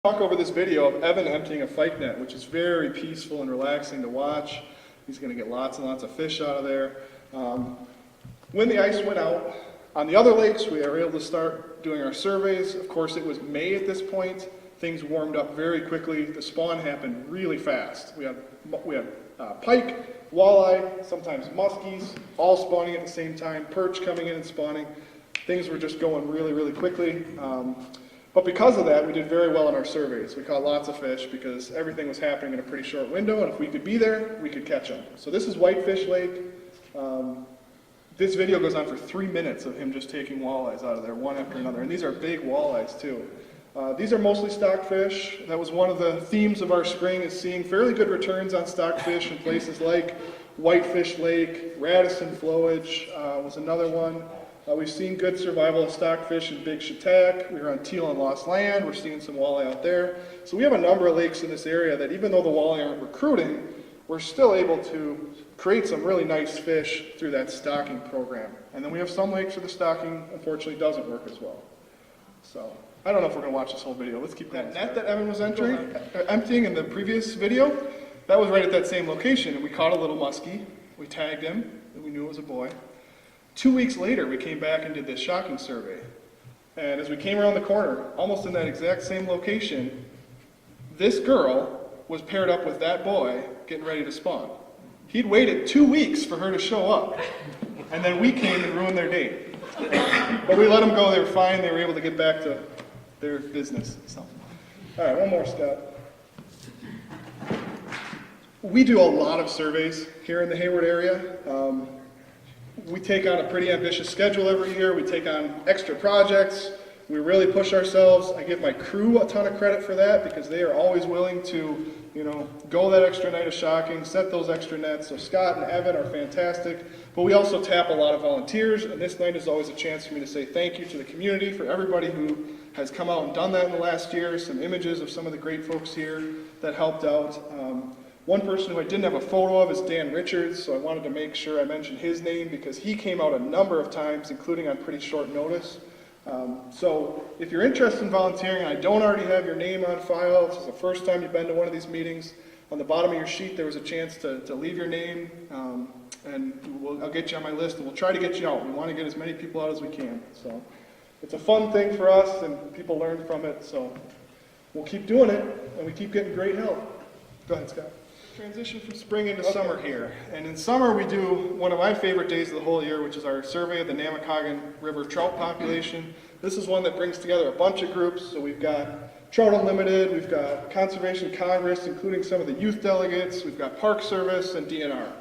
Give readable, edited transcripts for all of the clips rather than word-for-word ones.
Talk over this video of Evan emptying a fyke net, which is very peaceful and relaxing to watch. He's going to get lots and lots of fish out of there. When the ice went out on the other lakes, we were able to start doing our surveys. Of course, it was May at this point. Things warmed up very quickly. The spawn happened really fast. We had pike, walleye, sometimes muskies, all spawning at the same time, perch coming in and spawning. Things were just going really, really quickly. But because of that, we did very well in our surveys. We caught lots of fish because everything was happening in a pretty short window, and if we could be there, we could catch them. So this is Whitefish Lake. This video goes on for 3 minutes of him just taking walleyes out of there, one after another. And these are big walleyes, too. These are mostly stockfish. That was one of the themes of our spring, is seeing fairly good returns on stockfish in places like Whitefish Lake. Radisson flowage was another one. We've seen good survival of stockfish and big shiitake. We were on teal and lost land. We're seeing some walleye out there. So we have a number of lakes in this area that even though the walleye aren't recruiting, we're still able to create some really nice fish through that stocking program. And then we have some lakes where the stocking, unfortunately, doesn't work as well. So I don't know if we're going to watch this whole video. Let's keep that net that Evan was emptying in the previous video. That was right at that same location, and we caught a little muskie. We tagged him, and we knew it was a boy. 2 weeks later, we came back and did this shocking survey. And as we came around the corner, almost in that exact same location, this girl was paired up with that boy getting ready to spawn. He'd waited 2 weeks for her to show up, and then we came and ruined their date. But we let them go. They were fine. They were able to get back to their business. So. All right, one more, Scott. We do a lot of surveys here in the Hayward area. We take on a pretty ambitious schedule every year. We take on extra projects. We really push ourselves. I give my crew a ton of credit for that because they are always willing to, go that extra night of shocking, set those extra nets. So Scott and Evan are fantastic. But we also tap a lot of volunteers, and this night is always a chance for me to say thank you to the community for everybody who has come out and done that in the last year. Some images of some of the great folks here that helped out. One person who I didn't have a photo of is Dan Richards, so I wanted to make sure I mentioned his name because he came out a number of times, including on pretty short notice. So if you're interested in volunteering and I don't already have your name on file, this is the first time you've been to one of these meetings, on the bottom of your sheet there was a chance to leave your name, and I'll get you on my list and we'll try to get you out. We want to get as many people out as we can. So it's a fun thing for us and people learn from it, so we'll keep doing it and we keep getting great help. Go ahead, Scott. Transition from spring into summer here. And in summer we do one of my favorite days of the whole year, which is our survey of the Namakagon River trout population. This is one that brings together a bunch of groups. So we've got Trout Unlimited, we've got Conservation Congress, including some of the youth delegates, we've got Park Service and DNR.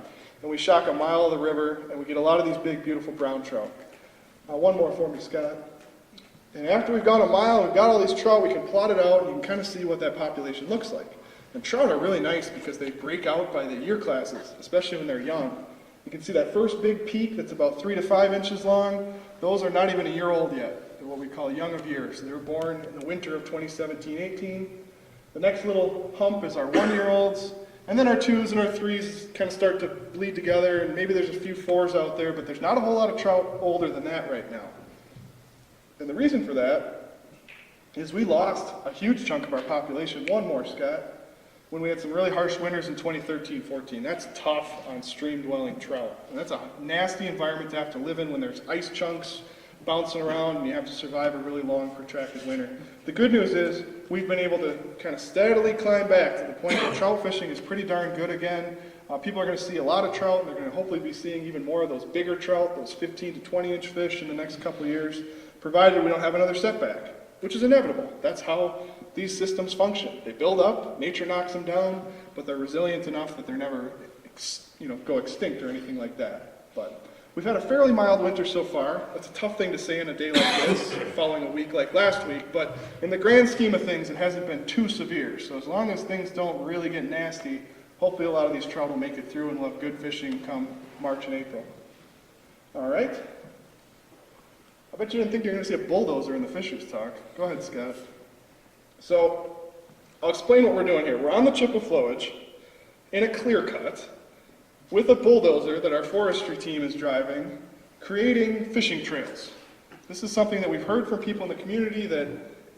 And we shock a mile of the river and we get a lot of these big, beautiful brown trout. One more for me, Scott. And after we've gone a mile and we've got all these trout, we can plot it out and you can kind of see what that population looks like. And trout are really nice because they break out by the year classes, especially when they're young. You can see that first big peak that's about 3 to 5 inches long. Those are not even a year old yet. They're what we call young of year. So they were born in the winter of 2017-18. The next little hump is our 1-year-olds. And then our 2s and our 3s kind of start to bleed together. And maybe there's a few 4s out there, but there's not a whole lot of trout older than that right now. And the reason for that is we lost a huge chunk of our population. One more, Scott. When we had some really harsh winters in 2013-14. That's tough on stream-dwelling trout. And that's a nasty environment to have to live in when there's ice chunks bouncing around and you have to survive a really long, protracted winter. The good news is we've been able to kind of steadily climb back to the point where trout fishing is pretty darn good again. People are going to see a lot of trout, and they're going to hopefully be seeing even more of those bigger trout, those 15 to 20-inch fish in the next couple of years, provided we don't have another setback, which is inevitable. That's how these systems function. They build up, nature knocks them down, but they're resilient enough that they're never go extinct or anything like that. But we've had a fairly mild winter so far. That's a tough thing to say in a day like this, following a week like last week, but in the grand scheme of things, it hasn't been too severe. So as long as things don't really get nasty, hopefully a lot of these trout will make it through and we'll have good fishing come March and April. All right. I bet you didn't think you were going to see a bulldozer in the Fisheries talk. Go ahead, Scott. So, I'll explain what we're doing here. We're on the chip of flowage in a clear cut with a bulldozer that our forestry team is driving, creating fishing trails. This is something that we've heard from people in the community that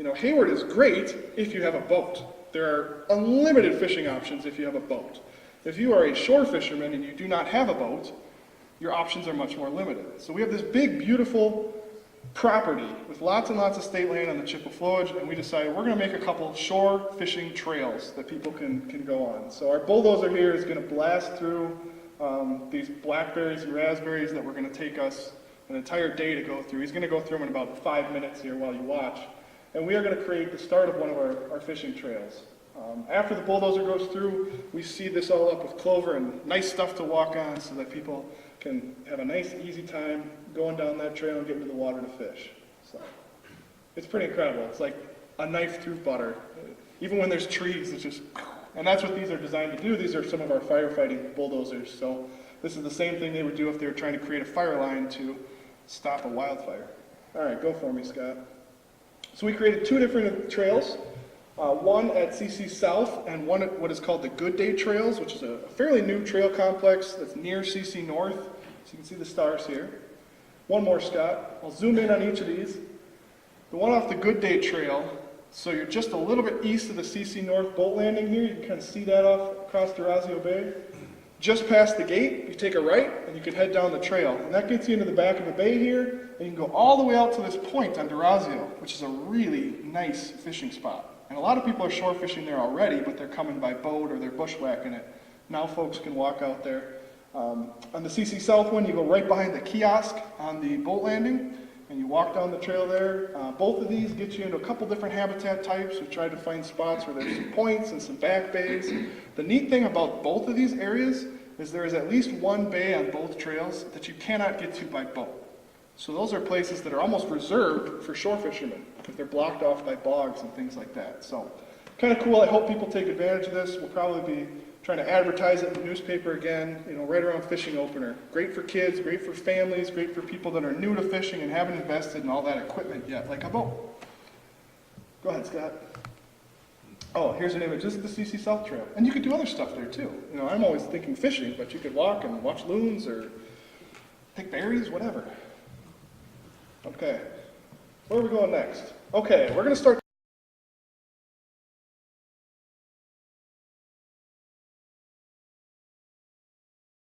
You know, Hayward is great if you have a boat. There are unlimited fishing options if you have a boat. If you are a shore fisherman and you do not have a boat, your options are much more limited. So we have this big, beautiful property with lots and lots of state land on the Chippewa flowage, and we decided we're going to make a couple shore fishing trails that people can go on. So our bulldozer here is going to blast through these blackberries and raspberries that we're going to take us an entire day to go through. He's going to go through them in about 5 minutes here while you watch. And we are going to create the start of one of our fishing trails. After the bulldozer goes through, we seed this all up with clover and nice stuff to walk on so that people can have a nice, easy time going down that trail and getting to the water to fish. So it's pretty incredible. It's like a knife through butter. Even when there's trees, it's just, and that's what these are designed to do. These are some of our firefighting bulldozers. So this is the same thing they would do if they were trying to create a fire line to stop a wildfire. All right, go for me, Scott. So we created 2 different trails, one at CC South and one at what is called the Good Day Trails, which is a fairly new trail complex that's near CC North. So you can see the stars here. One more, Scott. I'll zoom in on each of these. The one off the Good Day Trail, so you're just a little bit east of the CC North boat landing here. You can kind of see that off across Durazio Bay. Just past the gate, you take a right, and you can head down the trail. And that gets you into the back of the bay here, and you can go all the way out to this point on Durazio, which is a really nice fishing spot. And a lot of people are shore fishing there already, but they're coming by boat or they're bushwhacking it. Now folks can walk out there. On the CC South one, you go right behind the kiosk on the boat landing, and you walk down the trail there. Both of these get you into a couple different habitat types. We tried to find spots where there's some points and some back bays. The neat thing about both of these areas is there is at least one bay on both trails that you cannot get to by boat. So those are places that are almost reserved for shore fishermen because they're blocked off by bogs and things like that. So kind of cool. I hope people take advantage of this. We'll probably be trying to advertise it in the newspaper again, you know, right around fishing opener. Great for kids, great for families, great for people that are new to fishing and haven't invested in all that equipment yet, like a boat. Go ahead, Scott. Oh, here's an image. This is the CC South Trail. And you could do other stuff there too. You know, I'm always thinking fishing, but you could walk and watch loons or pick berries, whatever. Okay, where are we going next? Okay, we're going to start